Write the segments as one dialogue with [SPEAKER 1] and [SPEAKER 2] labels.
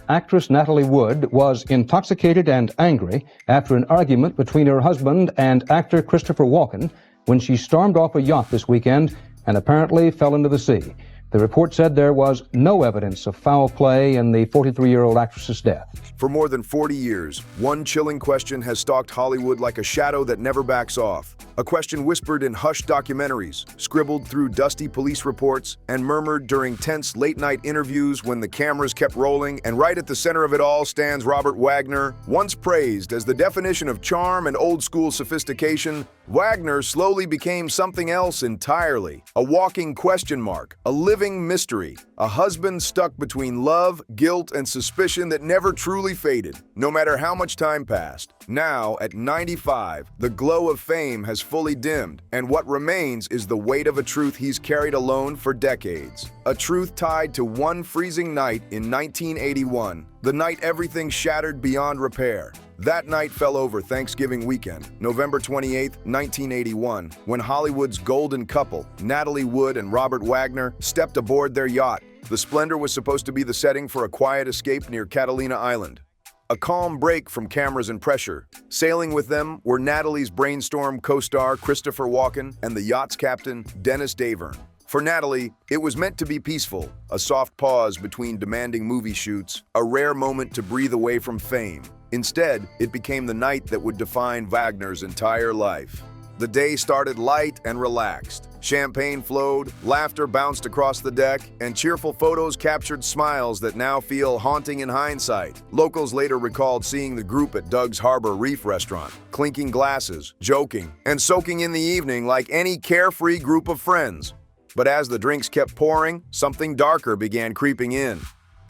[SPEAKER 1] Actress Natalie Wood was intoxicated and angry after an argument between her husband and actor Christopher Walken when she stormed off a yacht this weekend and apparently fell into the sea. The report said there was no evidence of foul play in the 43-year-old actress's death.
[SPEAKER 2] For more than 40 years, one chilling question has stalked Hollywood like a shadow that never backs off. A question whispered in hushed documentaries, scribbled through dusty police reports, and murmured during tense late-night interviews when the cameras kept rolling. And right at the center of it all stands Robert Wagner. Once praised as the definition of charm and old-school sophistication, Wagner slowly became something else entirely. A walking question mark, a living mystery, a husband stuck between love, guilt, and suspicion that never truly faded, no matter how much time passed. Now, at 95, the glow of fame has fully dimmed, and what remains is the weight of a truth he's carried alone for decades. A truth tied to one freezing night in 1981, the night everything shattered beyond repair. That night fell over Thanksgiving weekend, November 28, 1981, when Hollywood's golden couple, Natalie Wood and Robert Wagner, stepped aboard their yacht. The Splendor was supposed to be the setting for a quiet escape near Catalina Island. A calm break from cameras and pressure. Sailing with them were Natalie's brainstorm co-star Christopher Walken and the yacht's captain, Dennis Davern. For Natalie, it was meant to be peaceful, a soft pause between demanding movie shoots, a rare moment to breathe away from fame. Instead, it became the night that would define Wagner's entire life. The day started light and relaxed. Champagne flowed, laughter bounced across the deck, and cheerful photos captured smiles that now feel haunting in hindsight. Locals later recalled seeing the group at Doug's Harbor Reef restaurant, clinking glasses, joking, and soaking in the evening like any carefree group of friends. But as the drinks kept pouring, something darker began creeping in.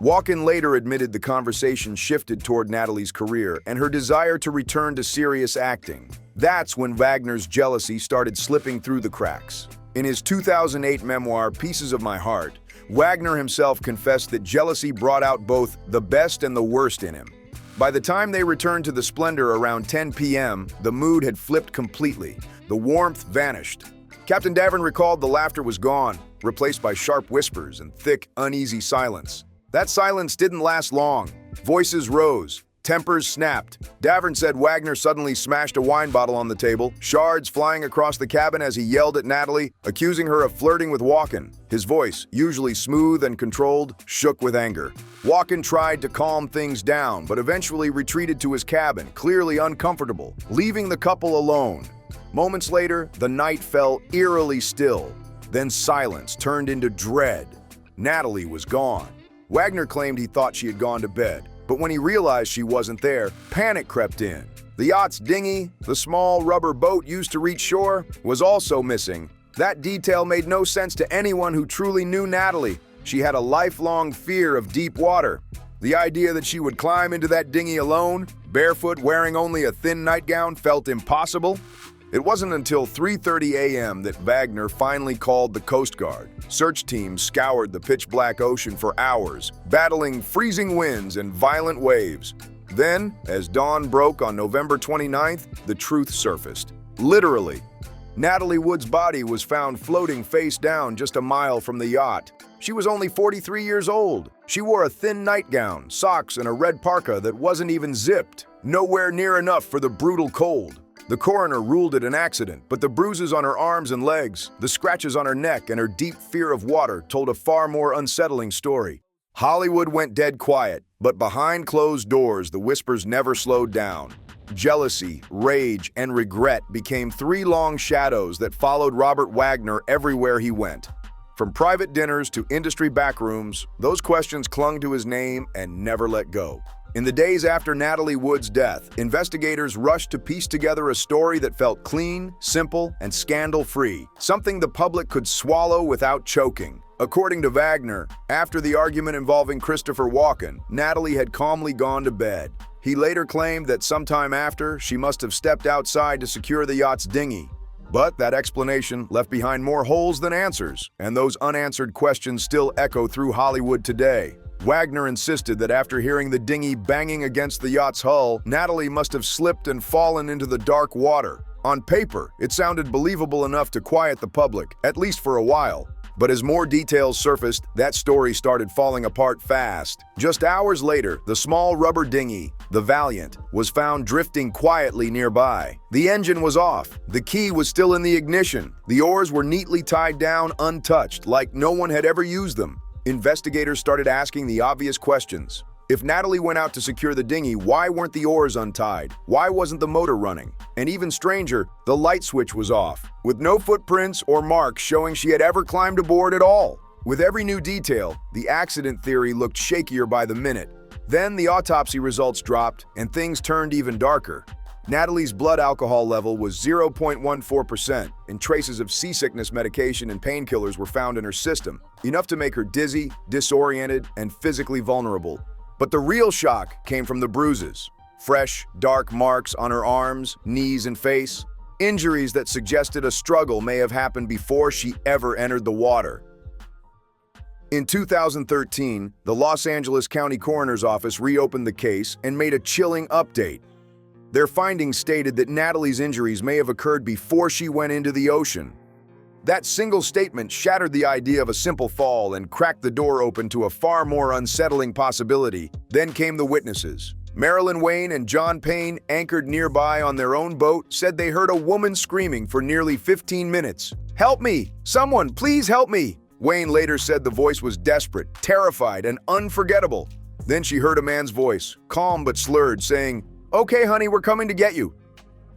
[SPEAKER 2] Walken later admitted the conversation shifted toward Natalie's career and her desire to return to serious acting. That's when Wagner's jealousy started slipping through the cracks. In his 2008 memoir, Pieces of My Heart, Wagner himself confessed that jealousy brought out both the best and the worst in him. By the time they returned to the Splendor around 10 p.m., the mood had flipped completely. The warmth vanished. Captain Davern recalled the laughter was gone, replaced by sharp whispers and thick, uneasy silence. That silence didn't last long. Voices rose. Tempers snapped. Davern said Wagner suddenly smashed a wine bottle on the table, shards flying across the cabin as he yelled at Natalie, accusing her of flirting with Walken. His voice, usually smooth and controlled, shook with anger. Walken tried to calm things down, but eventually retreated to his cabin, clearly uncomfortable, leaving the couple alone. Moments later, the night fell eerily still. Then silence turned into dread. Natalie was gone. Wagner claimed he thought she had gone to bed, but when he realized she wasn't there, panic crept in. The yacht's dinghy, the small rubber boat used to reach shore, was also missing. That detail made no sense to anyone who truly knew Natalie. She had a lifelong fear of deep water. The idea that she would climb into that dinghy alone, barefoot, wearing only a thin nightgown, felt impossible. It wasn't until 3:30 a.m. that Wagner finally called the Coast Guard. Search teams scoured the pitch-black ocean for hours, battling freezing winds and violent waves. Then, as dawn broke on November 29th, the truth surfaced. Literally, Natalie Wood's body was found floating face down just a mile from the yacht. She was only 43 years old. She wore a thin nightgown, socks, and a red parka that wasn't even zipped, nowhere near enough for the brutal cold. The coroner ruled it an accident, but the bruises on her arms and legs, the scratches on her neck, and her deep fear of water told a far more unsettling story. Hollywood went dead quiet, but behind closed doors, the whispers never slowed down. Jealousy, rage, and regret became three long shadows that followed Robert Wagner everywhere he went. From private dinners to industry backrooms, those questions clung to his name and never let go. In the days after Natalie Wood's death, investigators rushed to piece together a story that felt clean, simple, and scandal-free, something the public could swallow without choking. According to Wagner, after the argument involving Christopher Walken, Natalie had calmly gone to bed. He later claimed that sometime after, she must have stepped outside to secure the yacht's dinghy. But that explanation left behind more holes than answers, and those unanswered questions still echo through Hollywood today. Wagner insisted that after hearing the dinghy banging against the yacht's hull, Natalie must have slipped and fallen into the dark water. On paper, it sounded believable enough to quiet the public, at least for a while. But as more details surfaced, that story started falling apart fast. Just hours later, the small rubber dinghy, the Valiant, was found drifting quietly nearby. The engine was off. The key was still in the ignition. The oars were neatly tied down, untouched, like no one had ever used them. Investigators started asking the obvious questions. If Natalie went out to secure the dinghy, why weren't the oars untied? Why wasn't the motor running? And even stranger, the light switch was off, with no footprints or marks showing she had ever climbed aboard at all. With every new detail, the accident theory looked shakier by the minute. Then the autopsy results dropped, and things turned even darker. Natalie's blood alcohol level was 0.14%, and traces of seasickness medication and painkillers were found in her system, enough to make her dizzy, disoriented, and physically vulnerable. But the real shock came from the bruises. Fresh, dark marks on her arms, knees, and face. Injuries that suggested a struggle may have happened before she ever entered the water. In 2013, the Los Angeles County Coroner's Office reopened the case and made a chilling update. Their findings stated that Natalie's injuries may have occurred before she went into the ocean. That single statement shattered the idea of a simple fall and cracked the door open to a far more unsettling possibility. Then came the witnesses. Marilyn Wayne and John Payne, anchored nearby on their own boat, said they heard a woman screaming for nearly 15 minutes. "Help me! Someone, please help me!" Wayne later said the voice was desperate, terrified, and unforgettable. Then she heard a man's voice, calm but slurred, saying, "Okay, honey, we're coming to get you."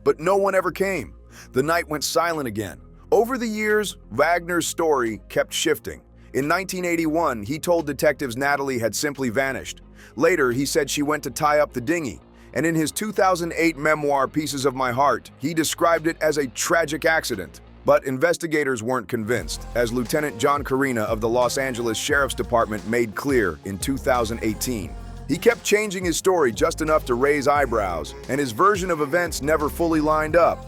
[SPEAKER 2] But no one ever came. The night went silent again. Over the years, Wagner's story kept shifting. In 1981, he told detectives Natalie had simply vanished. Later, he said she went to tie up the dinghy. And in his 2008 memoir, Pieces of My Heart, he described it as a tragic accident. But investigators weren't convinced, as Lieutenant John Carina of the Los Angeles Sheriff's Department made clear in 2018. He kept changing his story just enough to raise eyebrows, and his version of events never fully lined up.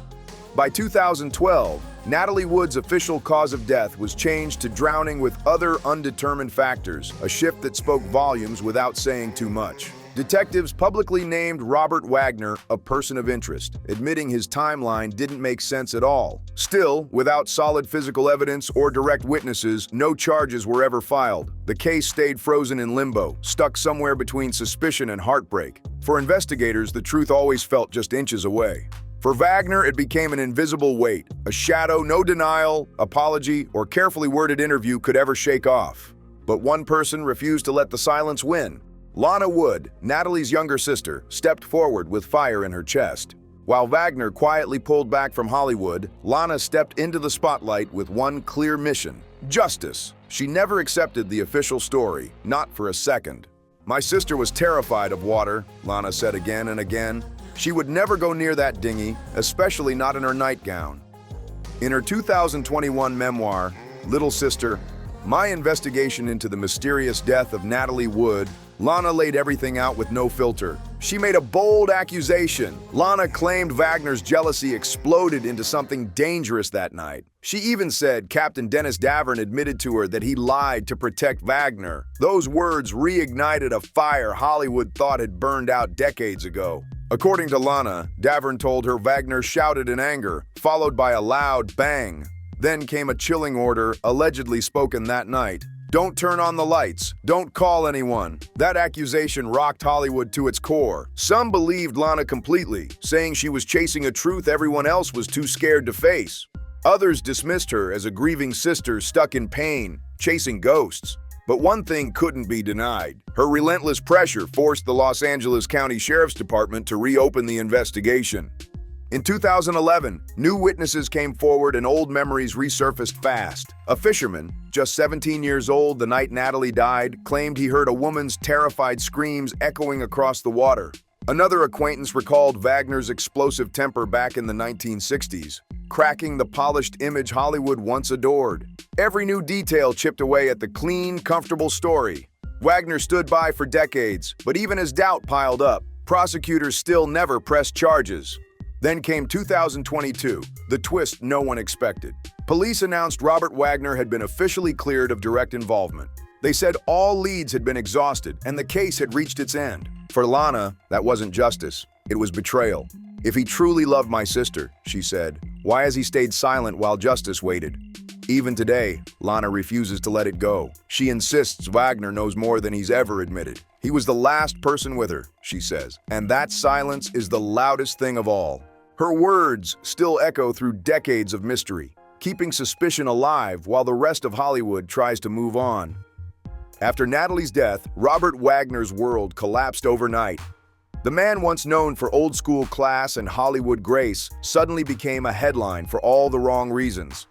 [SPEAKER 2] By 2012, Natalie Wood's official cause of death was changed to drowning with other undetermined factors, a shift that spoke volumes without saying too much. Detectives publicly named Robert Wagner a person of interest, admitting his timeline didn't make sense at all. Still, without solid physical evidence or direct witnesses, no charges were ever filed. The case stayed frozen in limbo, stuck somewhere between suspicion and heartbreak. For investigators, the truth always felt just inches away. For Wagner, it became an invisible weight, a shadow no denial, apology, or carefully worded interview could ever shake off. But one person refused to let the silence win. Lana Wood, Natalie's younger sister, stepped forward with fire in her chest. While Wagner quietly pulled back from Hollywood, Lana stepped into the spotlight with one clear mission: justice. She never accepted the official story, not for a second. "My sister was terrified of water," Lana said again and again. She would never go near that dinghy, especially not in her nightgown. In her 2021 memoir, Little Sister, My Investigation into the Mysterious Death of Natalie Wood, Lana laid everything out with no filter. She made a bold accusation. Lana claimed Wagner's jealousy exploded into something dangerous that night. She even said Captain Dennis Davern admitted to her that he lied to protect Wagner. Those words reignited a fire Hollywood thought had burned out decades ago. According to Lana, Davern told her Wagner shouted in anger, followed by a loud bang. Then came a chilling order, allegedly spoken that night. "Don't turn on the lights. Don't call anyone." That accusation rocked Hollywood to its core. Some believed Lana completely, saying she was chasing a truth everyone else was too scared to face. Others dismissed her as a grieving sister stuck in pain, chasing ghosts. But one thing couldn't be denied. Her relentless pressure forced the Los Angeles County Sheriff's Department to reopen the investigation. In 2011, new witnesses came forward and old memories resurfaced fast. A fisherman, just 17 years old the night Natalie died, claimed he heard a woman's terrified screams echoing across the water. Another acquaintance recalled Wagner's explosive temper back in the 1960s, cracking the polished image Hollywood once adored. Every new detail chipped away at the clean, comfortable story. Wagner stood by for decades, but even as doubt piled up, prosecutors still never pressed charges. Then came 2022, the twist no one expected. Police announced Robert Wagner had been officially cleared of direct involvement. They said all leads had been exhausted and the case had reached its end. For Lana, that wasn't justice, it was betrayal. "If he truly loved my sister," she said, "why has he stayed silent while justice waited?" Even today, Lana refuses to let it go. She insists Wagner knows more than he's ever admitted. He was the last person with her, she says, and that silence is the loudest thing of all. Her words still echo through decades of mystery, keeping suspicion alive while the rest of Hollywood tries to move on. After Natalie's death, Robert Wagner's world collapsed overnight. The man once known for old-school class and Hollywood grace suddenly became a headline for all the wrong reasons.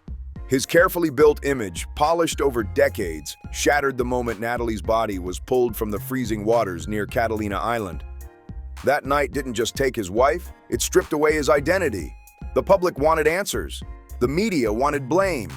[SPEAKER 2] His carefully built image, polished over decades, shattered the moment Natalie's body was pulled from the freezing waters near Catalina Island. That night didn't just take his wife, it stripped away his identity. The public wanted answers. The media wanted blame.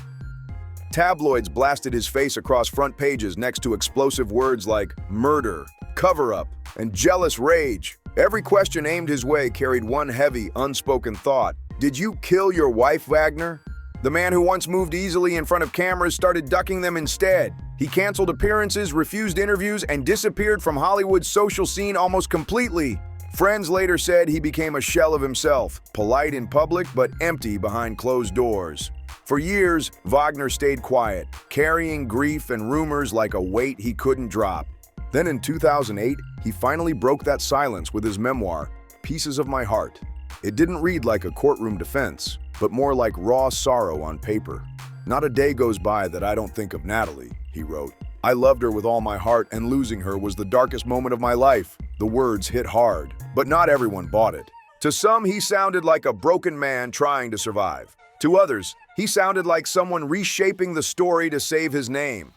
[SPEAKER 2] Tabloids blasted his face across front pages next to explosive words like murder, cover-up, and jealous rage. Every question aimed his way carried one heavy, unspoken thought. Did you kill your wife, Wagner? The man who once moved easily in front of cameras started ducking them instead. He canceled appearances, refused interviews, and disappeared from Hollywood's social scene almost completely. Friends later said he became a shell of himself, polite in public but empty behind closed doors. For years, Wagner stayed quiet, carrying grief and rumors like a weight he couldn't drop. Then in 2008, he finally broke that silence with his memoir, Pieces of My Heart. It didn't read like a courtroom defense, but more like raw sorrow on paper. Not a day goes by that I don't think of Natalie, he wrote. I loved her with all my heart, and losing her was the darkest moment of my life. The words hit hard, but not everyone bought it. To some, he sounded like a broken man trying to survive. To others, he sounded like someone reshaping the story to save his name.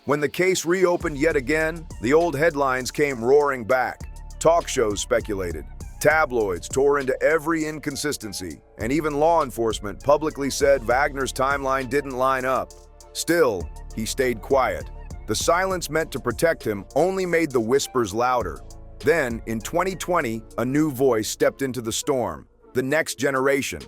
[SPEAKER 2] When the case reopened yet again, the old headlines came roaring back. Talk shows speculated. Tabloids tore into every inconsistency, and even law enforcement publicly said Wagner's timeline didn't line up. Still, he stayed quiet. The silence meant to protect him only made the whispers louder. Then, in 2020, a new voice stepped into the storm, the next generation.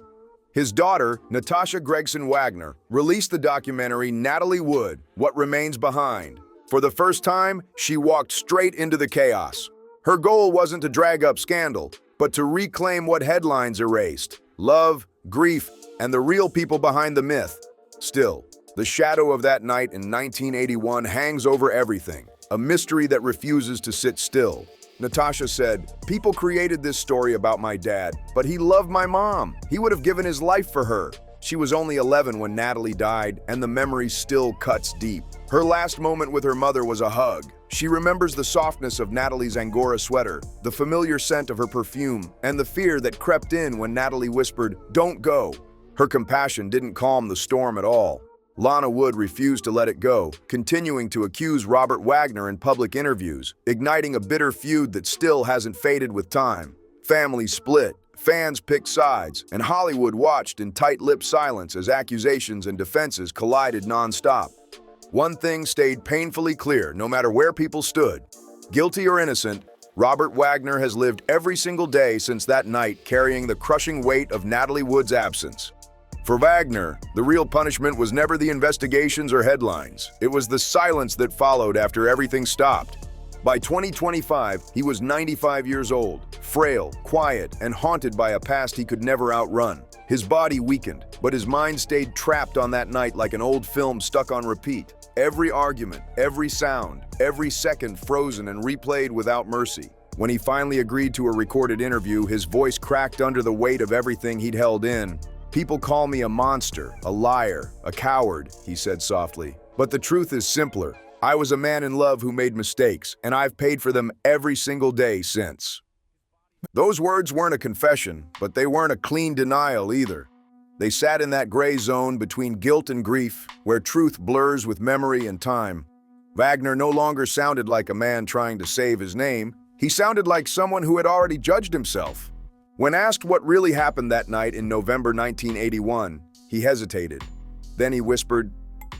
[SPEAKER 2] His daughter, Natasha Gregson Wagner, released the documentary Natalie Wood, What Remains Behind. For the first time, she walked straight into the chaos. Her goal wasn't to drag up scandal, but to reclaim what headlines erased: love, grief, and the real people behind the myth. Still, the shadow of that night in 1981 hangs over everything, a mystery that refuses to sit still. Natasha said, "People created this story about my dad, but he loved my mom. He would have given his life for her." She was only 11 when Natalie died, and the memory still cuts deep. Her last moment with her mother was a hug. She remembers the softness of Natalie's Angora sweater, the familiar scent of her perfume, and the fear that crept in when Natalie whispered, "Don't go." Her compassion didn't calm the storm at all. Lana Wood refused to let it go, continuing to accuse Robert Wagner in public interviews, igniting a bitter feud that still hasn't faded with time. Families split, fans picked sides, and Hollywood watched in tight-lipped silence as accusations and defenses collided nonstop. One thing stayed painfully clear, no matter where people stood. Guilty or innocent, Robert Wagner has lived every single day since that night carrying the crushing weight of Natalie Wood's absence. For Wagner, the real punishment was never the investigations or headlines. It was the silence that followed after everything stopped. By 2025, he was 95 years old, frail, quiet, and haunted by a past he could never outrun. His body weakened, but his mind stayed trapped on that night like an old film stuck on repeat. Every argument, every sound, every second frozen and replayed without mercy. When he finally agreed to a recorded interview, his voice cracked under the weight of everything he'd held in. "People call me a monster, a liar, a coward," he said softly. "But the truth is simpler. I was a man in love who made mistakes, and I've paid for them every single day since." Those words weren't a confession, but they weren't a clean denial either. They sat in that gray zone between guilt and grief, where truth blurs with memory and time. Wagner no longer sounded like a man trying to save his name. He sounded like someone who had already judged himself. When asked what really happened that night in November 1981, he hesitated. Then he whispered,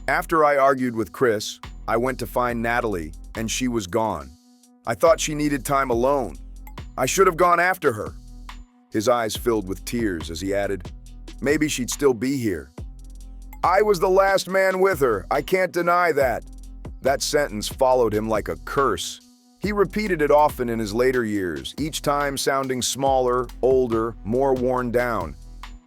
[SPEAKER 2] "After I argued with Chris, I went to find Natalie, and she was gone. I thought she needed time alone. I should have gone after her." His eyes filled with tears as he added, "Maybe she'd still be here. I was the last man with her. I can't deny that." That sentence followed him like a curse. He repeated it often in his later years, each time sounding smaller, older, more worn down.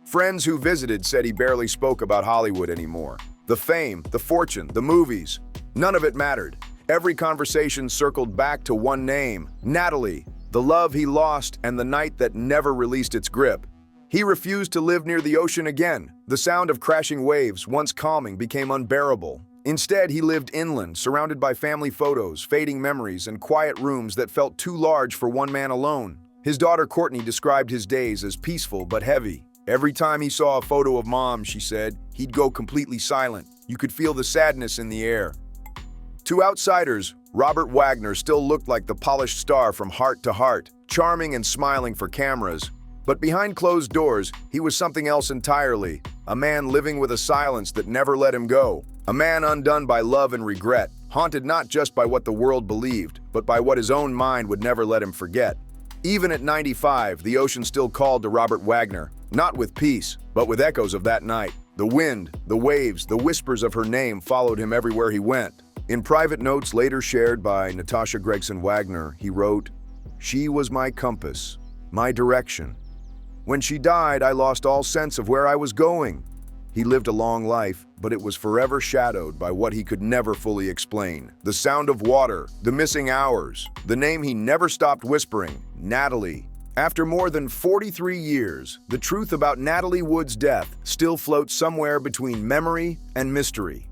[SPEAKER 2] Friends who visited said he barely spoke about Hollywood anymore. The fame, the fortune, the movies. None of it mattered. Every conversation circled back to one name, Natalie, the love he lost and the night that never released its grip. He refused to live near the ocean again. The sound of crashing waves, once calming, became unbearable. Instead, he lived inland, surrounded by family photos, fading memories, and quiet rooms that felt too large for one man alone. His daughter Courtney described his days as peaceful but heavy. Every time he saw a photo of Mom, she said, he'd go completely silent. You could feel the sadness in the air. To outsiders, Robert Wagner still looked like the polished star from Heart to Heart, charming and smiling for cameras. But behind closed doors, he was something else entirely, a man living with a silence that never let him go, a man undone by love and regret, haunted not just by what the world believed, but by what his own mind would never let him forget. Even at 95, the ocean still called to Robert Wagner, not with peace, but with echoes of that night. The wind, the waves, the whispers of her name followed him everywhere he went. In private notes later shared by Natasha Gregson Wagner, he wrote, "She was my compass, my direction. When she died, I lost all sense of where I was going." He lived a long life, but it was forever shadowed by what he could never fully explain. The sound of water, the missing hours, the name he never stopped whispering, Natalie. After more than 43 years, the truth about Natalie Wood's death still floats somewhere between memory and mystery.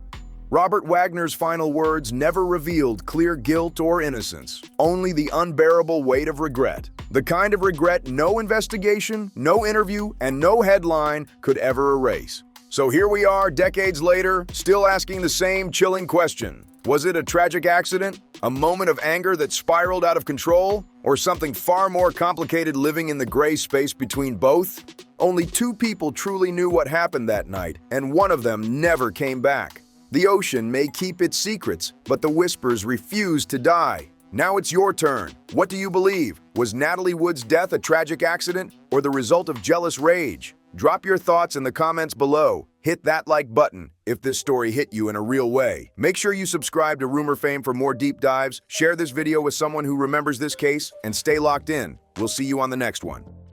[SPEAKER 2] Robert Wagner's final words never revealed clear guilt or innocence, only the unbearable weight of regret. The kind of regret no investigation, no interview, and no headline could ever erase. So here we are, decades later, still asking the same chilling question. Was it a tragic accident? A moment of anger that spiraled out of control? Or something far more complicated living in the gray space between both? Only two people truly knew what happened that night, and one of them never came back. The ocean may keep its secrets, but the whispers refuse to die. Now it's your turn. What do you believe? Was Natalie Wood's death a tragic accident or the result of jealous rage? Drop your thoughts in the comments below. Hit that like button if this story hit you in a real way. Make sure you subscribe to RumorFame for more deep dives, share this video with someone who remembers this case, and stay locked in. We'll see you on the next one.